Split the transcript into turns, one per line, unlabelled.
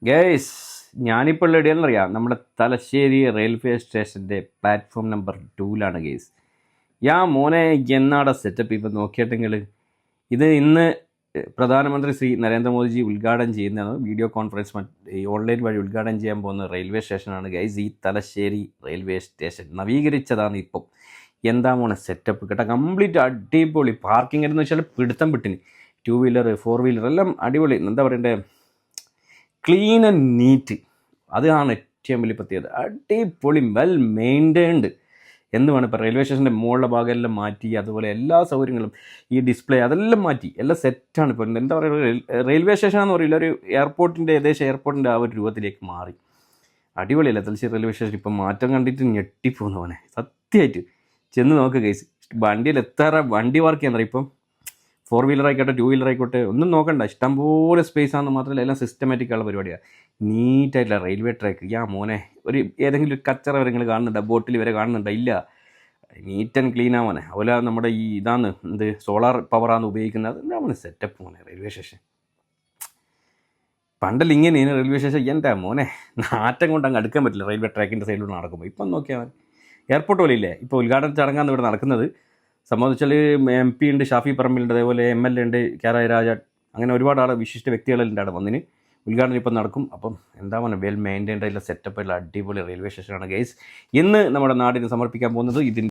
Guys, ഞാനിപ്പോൾ ഉള്ള എവിടെയാണെന്നറിയാം, നമ്മുടെ തലശ്ശേരി റെയിൽവേ സ്റ്റേഷൻ്റെ പ്ലാറ്റ്ഫോം നമ്പർ 2ലാണ് ഗൈസ്. മോനെ എന്നാടെ സെറ്റപ്പ് ഇപ്പം നോക്കിയിട്ടെങ്കിൽ ഇത് ഇന്ന് പ്രധാനമന്ത്രി ശ്രീ നരേന്ദ്രമോദിജി ഉദ്ഘാടനം ചെയ്യുന്നതാണ്. വീഡിയോ കോൺഫറൻസ് ഈ ഓൺലൈൻ വഴി ഉദ്ഘാടനം ചെയ്യാൻ പോകുന്ന റെയിൽവേ സ്റ്റേഷനാണ് ഗൈസ് ഈ തലശ്ശേരി റെയിൽവേ സ്റ്റേഷൻ. നവീകരിച്ചതാണ് ഇപ്പം. എന്താ മോനെ സെറ്റപ്പ് കേട്ടോ, കംപ്ലീറ്റ് അടിപൊളി. പാർക്കിംഗ് എന്ന് വെച്ചാൽ പിടുത്തം വിട്ടിന്. 2 വീലർ 4 വീലർ എല്ലാം അടിപൊളി. എന്താ പറയണ്ടേ, ക്ലീൻ ആൻഡ് നീറ്റ്. അതാണ് ഏറ്റവും വലിയ പ്രത്യേകത. അടിപൊളി, വെൽ മെയിൻറ്റൈൻഡ് എന്ന് വേണം. ഇപ്പോൾ റെയിൽവേ സ്റ്റേഷൻ്റെ മുകളിലെ ഭാഗമെല്ലാം മാറ്റി, അതുപോലെ എല്ലാ സൗകര്യങ്ങളും, ഈ ഡിസ്പ്ലേ അതെല്ലാം മാറ്റി, എല്ലാം സെറ്റാണ്. ഇപ്പോൾ എന്താ പറയുക, റെയിൽവേ സ്റ്റേഷൻ എന്ന് പറയില്ല, ഒരു എയർപോർട്ടിൻ്റെ ഏകദേശം എയർപോർട്ടിൻ്റെ ആ ഒരു രൂപത്തിലേക്ക് മാറി. അടിപൊളിയല്ല തലശ്ശേരി റെയിൽവേ സ്റ്റേഷൻ. ഇപ്പം മാറ്റം കണ്ടിട്ട് ഞെട്ടിപ്പോകുന്നവനെ സത്യമായിട്ട്. ചെന്ന് നോക്ക് ഗൈസ്, വണ്ടിയിൽ എത്ര വണ്ടി വർക്ക് ചെയ്യാൻ. ഇപ്പം 4 വീലർ ആയിക്കോട്ടെ 2 വീലർ ആയിക്കോട്ടെ ഒന്നും നോക്കണ്ട, ഇഷ്ടംപോലെ സ്പേസ് ആണെന്ന് മാത്രമല്ല എല്ലാം സിസ്റ്റമാറ്റിക്കുള്ള പരിപാടിയാണ്. നീറ്റായിട്ടുള്ള റെയിൽവേ ട്രാക്ക്. മോനെ ഒരു ഏതെങ്കിലും ഒരു കച്ചറ വരെ നിങ്ങൾ കാണുന്നുണ്ടോ, ബോട്ടിൽ വരെ കാണുന്നുണ്ടോ? ഇല്ല, നീറ്റ് ആൻഡ് ക്ലീൻ ആ മോനെ. അതുപോലെ നമ്മുടെ ഈ ഇതാണ് സോളാർ പവറാണ് ഉപയോഗിക്കുന്നത്. എന്താ മോനെ സെറ്റപ്പ് മോനെ റെയിൽവേ സ്റ്റേഷൻ. പണ്ടല്ല ഇങ്ങനെയാണ് റെയിൽവേ സ്റ്റേഷൻ. എൻ്റെ മോനെ നാറ്റം കൊണ്ട് അങ്ങ് അടുക്കാൻ പറ്റില്ല റെയിൽവേ ട്രാക്കിൻ്റെ സൈഡിലൂടെ നടക്കുമ്പോൾ. ഇപ്പം നോക്കിയാൽ എയർപോർട്ട് പോലെ ഇല്ലേ. ഇപ്പോൾ ഉദ്ഘാടന ചടങ്ങാണ് ഇവിടെ നടക്കുന്നത്. സംബന്ധിച്ചാൽ MP ഉണ്ട്, ഷാഫി പറമ്പിലുണ്ട്, അതേപോലെ MLA ഉണ്ട്, ക്യാരായ രാജ, അങ്ങനെ ഒരുപാട് ആൾ വിശിഷ്ട വ്യക്തികളെല്ലാം ഉണ്ട് അവിടെ വന്നിന്. ഉദ്ഘാടനം ഇപ്പം നടക്കും. അപ്പം എന്താ പറയുക, വെൽ മെയിൻറ്റൈൻഡ് ആയിട്ടുള്ള സെറ്റപ്പ് ആയിട്ടുള്ള അടിപൊളി റെയിൽവേ സ്റ്റേഷനാണ് ഗൈസ് ഇന്ന് നമ്മുടെ നാടിന് സമർപ്പിക്കാൻ പോകുന്നത്. ഇതിൻ്റെ